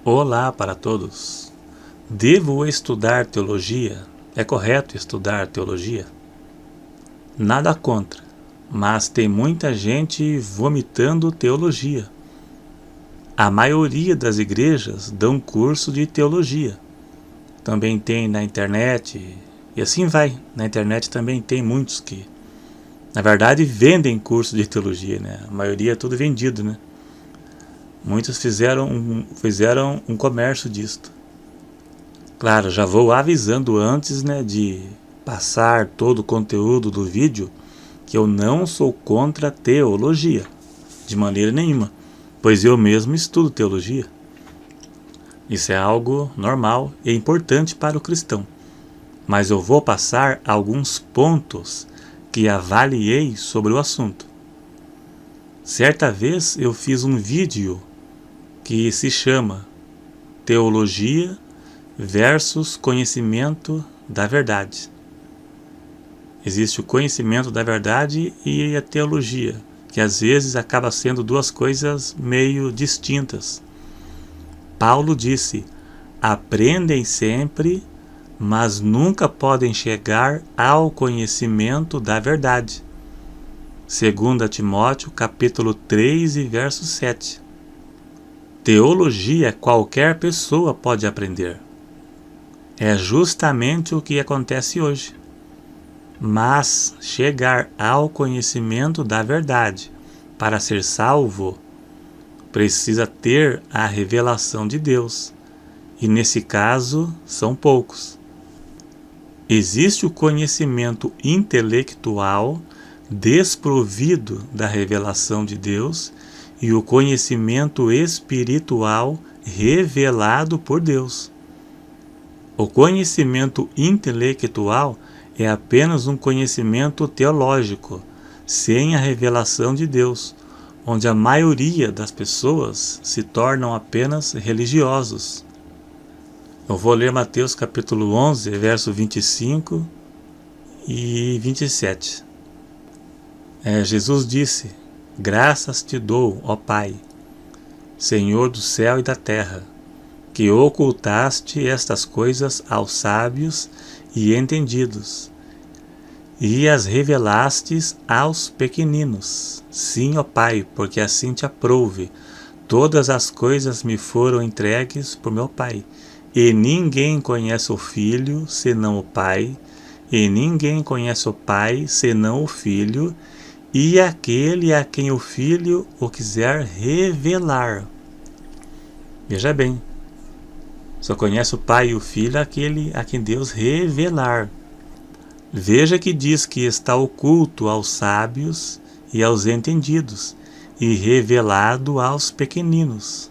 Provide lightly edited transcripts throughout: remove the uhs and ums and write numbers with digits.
Olá para todos. Devo estudar teologia? É correto estudar teologia? Nada contra, mas tem muita gente vomitando teologia. A maioria das igrejas dão curso de teologia. Também tem na internet, e assim vai. Na internet também tem muitos que, na verdade, vendem curso de teologia, né? A maioria é tudo vendido, né? Muitos fizeram um comércio disto. Claro, já vou avisando antes, né, de passar todo o conteúdo do vídeo, que eu não sou contra teologia, de maneira nenhuma, pois eu mesmo estudo teologia. Isso é algo normal e importante para o cristão. Mas eu vou passar alguns pontos que avaliei sobre o assunto. Certa vez eu fiz um vídeo que se chama Teologia versus Conhecimento da Verdade. Existe o conhecimento da verdade e a teologia, que às vezes acaba sendo duas coisas meio distintas. Paulo disse: aprendem sempre, mas nunca podem chegar ao conhecimento da verdade. 2 Timóteo capítulo 3 e verso 7. Teologia qualquer pessoa pode aprender. É justamente o que acontece hoje. Mas chegar ao conhecimento da verdade para ser salvo precisa ter a revelação de Deus. E nesse caso são poucos. Existe o conhecimento intelectual desprovido da revelação de Deus e o conhecimento espiritual revelado por Deus. O conhecimento intelectual é apenas um conhecimento teológico, sem a revelação de Deus, onde a maioria das pessoas se tornam apenas religiosos. Eu vou ler Mateus capítulo 11, verso 25 e 27. Jesus disse: graças te dou, ó Pai, Senhor do céu e da terra, que ocultaste estas coisas aos sábios e entendidos, e as revelastes aos pequeninos. Sim, ó Pai, porque assim te aprouve. Todas as coisas me foram entregues por meu Pai, e ninguém conhece o Filho senão o Pai, e ninguém conhece o Pai senão o Filho, e aquele a quem o Filho o quiser revelar. Veja bem, só conhece o Pai e o Filho aquele a quem Deus revelar. Veja que diz que está oculto aos sábios e aos entendidos, e revelado aos pequeninos.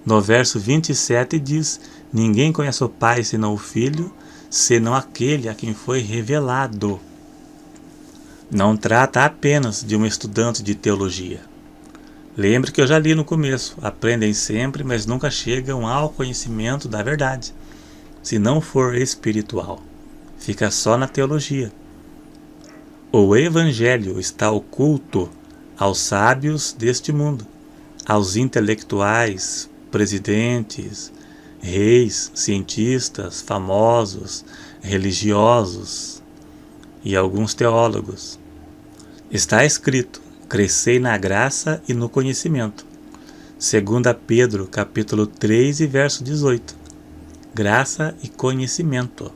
No verso 27 diz: ninguém conhece o Pai senão o Filho, senão aquele a quem foi revelado. Não trata apenas de um estudante de teologia. Lembre que eu já li no começo: aprendem sempre, mas nunca chegam ao conhecimento da verdade, se não for espiritual. Fica só na teologia. O Evangelho está oculto aos sábios deste mundo, aos intelectuais, presidentes, reis, cientistas, famosos, religiosos e alguns teólogos. Está escrito: crescei na graça e no conhecimento. 2 Pedro capítulo 3 e verso 18. Graça e conhecimento.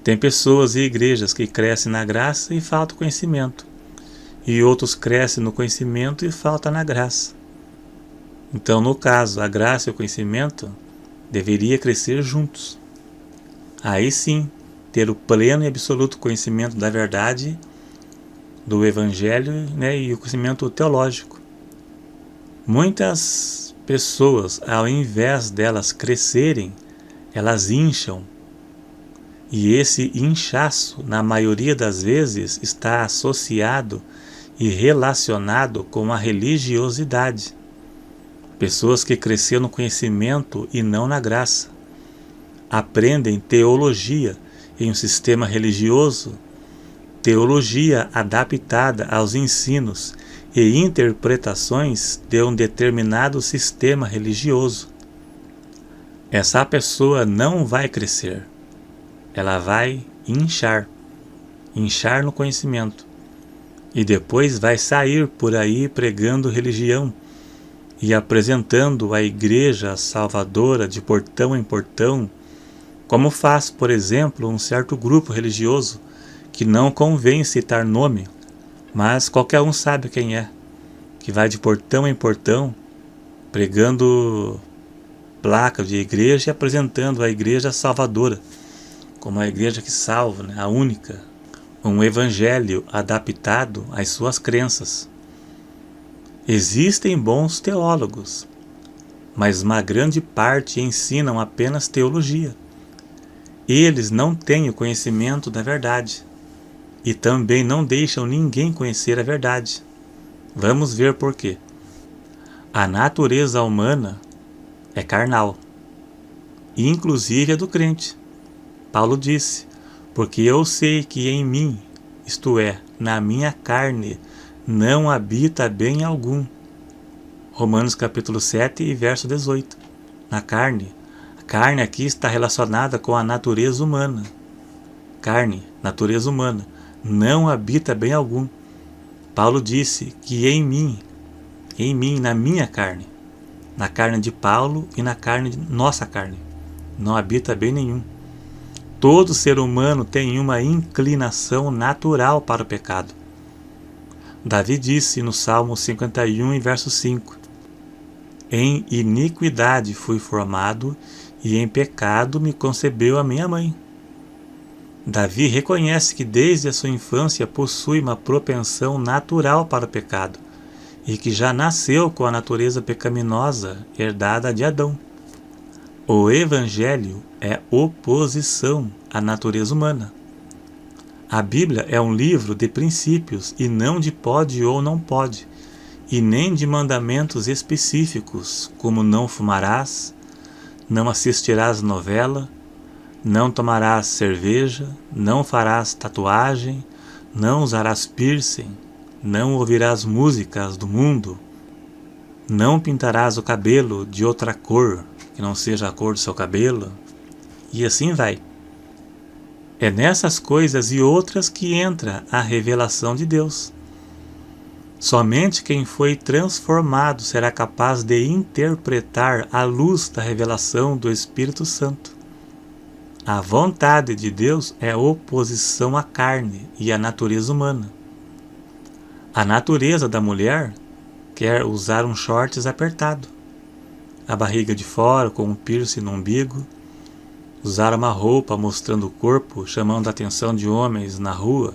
Tem pessoas e igrejas que crescem na graça e falta conhecimento, e outros crescem no conhecimento e falta na graça. Então, no caso, a graça e o conhecimento deveriam crescer juntos. Aí sim, ter o pleno e absoluto conhecimento da verdade, do Evangelho, né, e o conhecimento teológico. Muitas pessoas, ao invés delas crescerem, elas incham. E esse inchaço, na maioria das vezes, está associado e relacionado com a religiosidade. Pessoas que cresceram no conhecimento e não na graça. Aprendem teologia em um sistema religioso, teologia adaptada aos ensinos e interpretações de um determinado sistema religioso. essa pessoa não vai crescer. Ela vai inchar no conhecimento. E depois vai sair por aí pregando religião e apresentando a igreja salvadora de portão em portão, como faz, por exemplo, um certo grupo religioso que não convém citar nome, mas qualquer um sabe quem é, que vai de portão em portão pregando placa de igreja e apresentando a igreja salvadora como a igreja que salva, né? A única, um evangelho adaptado às suas crenças. Existem bons teólogos, mas uma grande parte ensinam apenas teologia. Eles não têm o conhecimento da verdade e também não deixam ninguém conhecer a verdade. Vamos ver por quê. A natureza humana é carnal, inclusive a do crente. Paulo disse, porque eu sei que em mim, isto é, na minha carne, não habita bem algum. Romanos capítulo 7 e verso 18. Na carne. A carne aqui está relacionada com a natureza humana. Carne, natureza humana. Não habita bem algum. Paulo disse que em mim, na minha carne, na carne de Paulo e na carne de nossa carne, não habita bem nenhum. Todo ser humano tem uma inclinação natural para o pecado. Davi disse no Salmo 51, verso 5, em iniquidade fui formado e em pecado me concebeu a minha mãe. Davi reconhece que desde a sua infância possui uma propensão natural para o pecado e que já nasceu com a natureza pecaminosa herdada de Adão. O Evangelho é oposição à natureza humana. A Bíblia é um livro de princípios e não de pode ou não pode, e nem de mandamentos específicos, como não fumarás, não assistirás novela, não tomarás cerveja, não farás tatuagem, não usarás piercing, não ouvirás músicas do mundo, não pintarás o cabelo de outra cor, que não seja a cor do seu cabelo, e assim vai. É nessas coisas e outras que entra a revelação de Deus. Somente quem foi transformado será capaz de interpretar à luz da revelação do Espírito Santo. A vontade de Deus é oposição à carne e à natureza humana. A natureza da mulher quer usar um shorts apertado, a barriga de fora com um piercing no umbigo, usar uma roupa mostrando o corpo, chamando a atenção de homens na rua,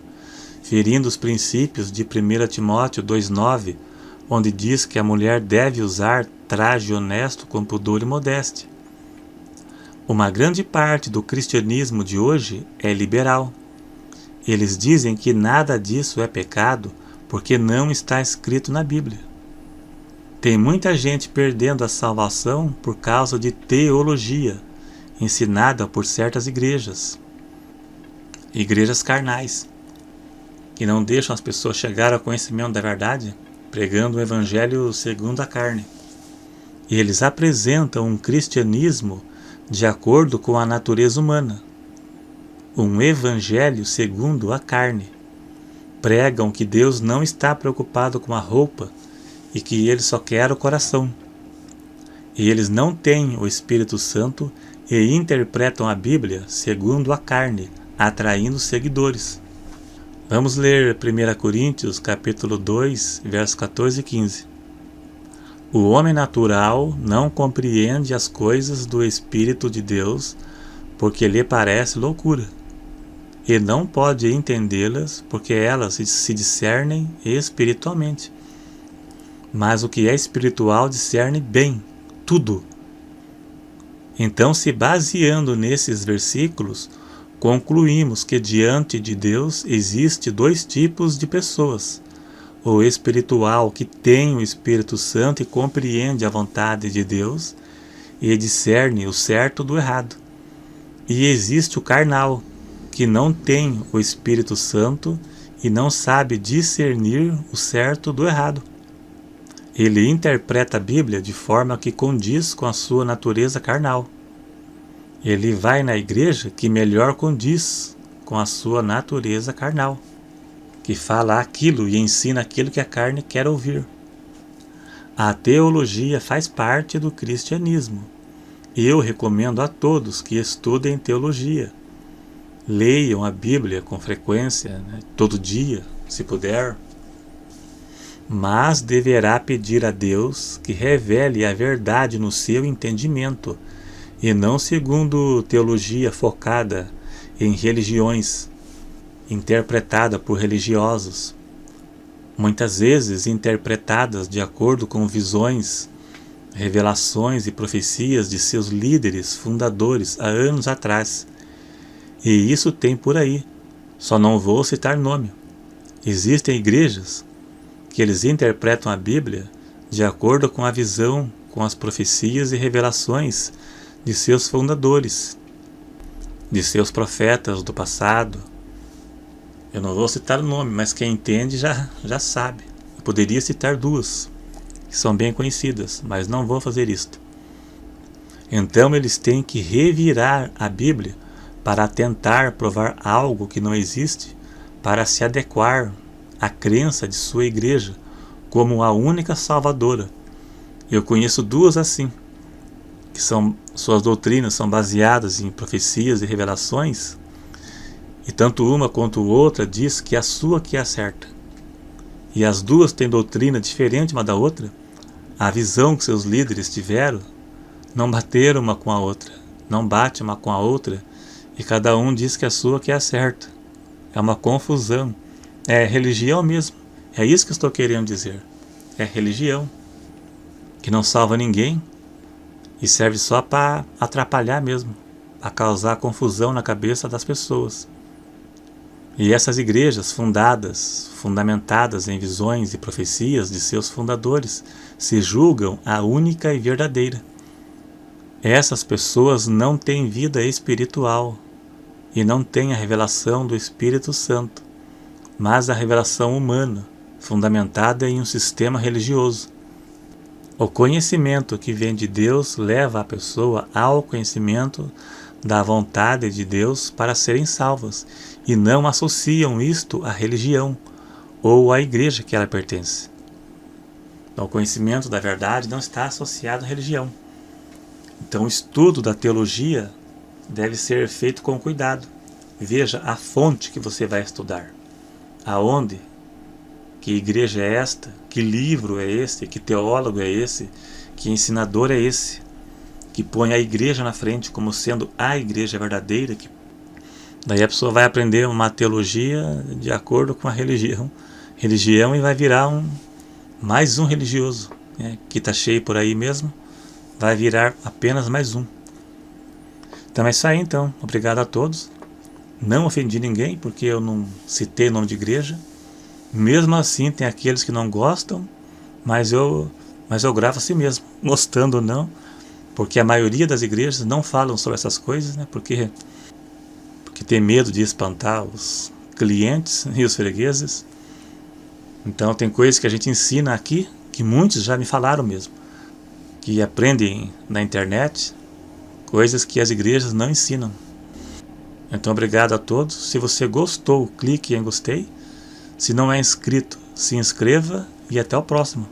ferindo os princípios de 1 Timóteo 2,9, onde diz que a mulher deve usar traje honesto com pudor e modéstia. Uma grande parte do cristianismo de hoje é liberal. Eles dizem que nada disso é pecado porque não está escrito na Bíblia. Tem muita gente perdendo a salvação por causa de teologia, ensinada por certas igrejas carnais, que não deixam as pessoas chegar ao conhecimento da verdade, pregando o evangelho segundo a carne. E eles apresentam um cristianismo de acordo com a natureza humana, um evangelho segundo a carne. Pregam que Deus não está preocupado com a roupa e que Ele só quer o coração. E eles não têm o Espírito Santo e interpretam a Bíblia segundo a carne, atraindo seguidores. Vamos ler 1 Coríntios capítulo 2, versos 14 e 15. O homem natural não compreende as coisas do Espírito de Deus, porque lhe parece loucura, e não pode entendê-las, porque elas se discernem espiritualmente. Mas o que é espiritual discerne bem tudo. Então, se baseando nesses versículos, concluímos que diante de Deus existe dois tipos de pessoas: o espiritual, que tem o Espírito Santo e compreende a vontade de Deus e discerne o certo do errado, e existe o carnal, que não tem o Espírito Santo e não sabe discernir o certo do errado. Ele interpreta a Bíblia de forma que condiz com a sua natureza carnal. Ele vai na igreja que melhor condiz com a sua natureza carnal, que fala aquilo e ensina aquilo que a carne quer ouvir. A teologia faz parte do cristianismo. Eu recomendo a todos que estudem teologia. Leiam a Bíblia com frequência, todo dia, se puder. Mas deverá pedir a Deus que revele a verdade no seu entendimento, e não segundo teologia focada em religiões, interpretada por religiosos, muitas vezes interpretadas de acordo com visões, revelações e profecias de seus líderes fundadores há anos atrás. E isso tem por aí, só não vou citar nome. Existem igrejas que eles interpretam a Bíblia de acordo com a visão, com as profecias e revelações de seus fundadores, de seus profetas do passado. Eu não vou citar o nome, mas quem entende já sabe. Eu poderia citar duas, que são bem conhecidas, mas não vou fazer isto. Então eles têm que revirar a Bíblia para tentar provar algo que não existe, para se adequar à crença de sua igreja como a única salvadora. Eu conheço duas assim, que suas doutrinas são baseadas em profecias e revelações, e tanto uma quanto outra diz que a sua que é a certa. E as duas têm doutrina diferente uma da outra. A visão que seus líderes tiveram não bateram uma com a outra, não bate uma com a outra, e cada um diz que a sua que é a certa. É uma confusão. É religião mesmo. É isso que eu estou querendo dizer. É religião, que não salva ninguém e serve só para atrapalhar mesmo, para causar confusão na cabeça das pessoas. E essas igrejas fundamentadas em visões e profecias de seus fundadores, se julgam a única e verdadeira. Essas pessoas não têm vida espiritual e não têm a revelação do Espírito Santo, mas a revelação humana, fundamentada em um sistema religioso. O conhecimento que vem de Deus leva a pessoa ao conhecimento da vontade de Deus para serem salvas, e não associam isto à religião ou à igreja que ela pertence. Então, o conhecimento da verdade não está associado à religião. Então, o estudo da teologia deve ser feito com cuidado. Veja a fonte que você vai estudar. Aonde? Que igreja é esta? Que livro é esse? Que teólogo é esse? Que ensinador é esse? Que põe a igreja na frente como sendo a igreja verdadeira. Daí a pessoa vai aprender uma teologia de acordo com a religião e vai virar mais um religioso, que está cheio por aí mesmo, vai virar apenas mais um. Então é isso aí então. Obrigado a todos. Não ofendi ninguém porque eu não citei nome de igreja. Mesmo assim tem aqueles que não gostam, mas eu gravo assim mesmo, gostando ou não, porque a maioria das igrejas não falam sobre essas coisas, porque tem medo de espantar os clientes e os fregueses. Então tem coisas que a gente ensina aqui, que muitos já me falaram mesmo, que aprendem na internet, coisas que as igrejas não ensinam. Então obrigado a todos. Se você gostou, clique em gostei. Se não é inscrito, se inscreva e até o próximo.